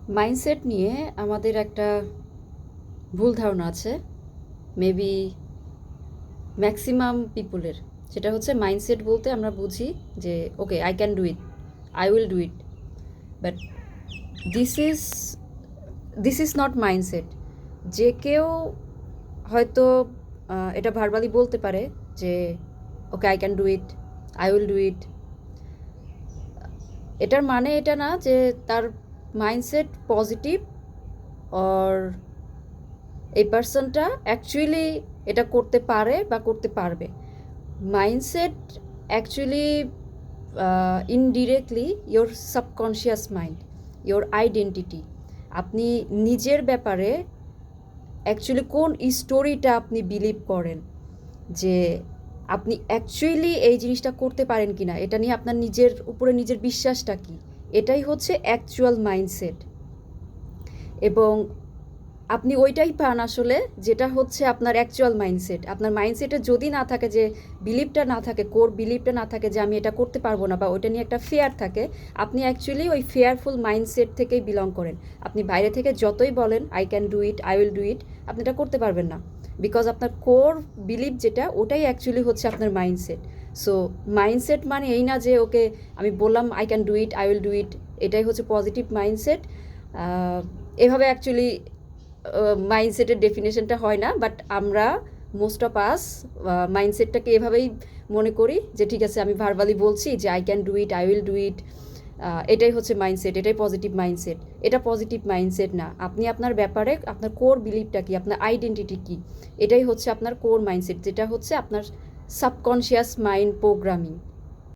Mindset নিয়ে আমাদের একটা ভুল ধারণা আছে মেবি ম্যাক্সিমাম পিপুলের। সেটা হচ্ছে মাইন্ডসেট বলতে আমরা বুঝি যে okay I can do it, I will do it, but this is this is not mindset. যে কেউ হয়তো এটা ভার্বালি বলতে পারে যে okay I can do it, I will do it. এটার মানে এটা না যে তার মাইন্ডসেট পজিটিভ অর এই পার্সনটা অ্যাকচুয়ালি এটা করতে পারে বা করতে পারবে। Mindset actually indirectly your subconscious mind, your identity. আপনি নিজের ব্যাপারে অ্যাকচুয়ালি কোন স্টোরিটা আপনি বিলিভ করেন, যে আপনি অ্যাকচুয়ালি এই জিনিসটা করতে পারেন কি না, এটা নিয়ে আপনার নিজের উপরে নিজের বিশ্বাসটা কী, এটাই হচ্ছে অ্যাকচুয়াল মাইন্ডসেট। এবং আপনি ওইটাই পান আসলে যেটা হচ্ছে আপনার অ্যাকচুয়াল মাইন্ডসেট। আপনার মাইন্ডসেটে যদি না থাকে, যে বিলিভটা না থাকে, কোর বিলিভটা না থাকে যে আমি এটা করতে পারবো না, বা ওইটা নিয়ে একটা ফেয়ার থাকে, আপনি অ্যাকচুয়ালি ওই ফেয়ারফুল মাইন্ডসেট থেকেই বিলং করেন। আপনি বাইরে থেকে যতই বলেন I can do it, I will do it, আপনি এটা করতে পারবেন না, বিকজ আপনার কোর বিলিভ যেটা, ওটাই অ্যাকচুয়ালি হচ্ছে আপনার মাইন্ডসেট। সো মাইন্ডসেট মানে এই না যে ওকে আমি বললাম I can do it, I will do it, এটাই হচ্ছে পজিটিভ মাইন্ডসেট। এভাবে অ্যাকচুয়ালি মাইন্ডসেটের ডেফিনেশনটা হয় না, বাট আমরা মোস্ট অফ আস মাইন্ডসেটটাকে এভাবেই মনে করি যে ঠিক আছে আমি ভার্বালি বলছি যে I can do it, I will do it, এটাই হচ্ছে মাইন্ডসেট, এটাই পজিটিভ মাইন্ডসেট। এটা পজিটিভ মাইন্ডসেট না। আপনি আপনার ব্যাপারে আপনার কোর বিলিভটা কী, আপনার আইডেন্টিটি কী, এটাই হচ্ছে আপনার কোর মাইন্ডসেট, যেটা হচ্ছে আপনার সাবকনশিয়াস মাইন্ড প্রোগ্রামিং।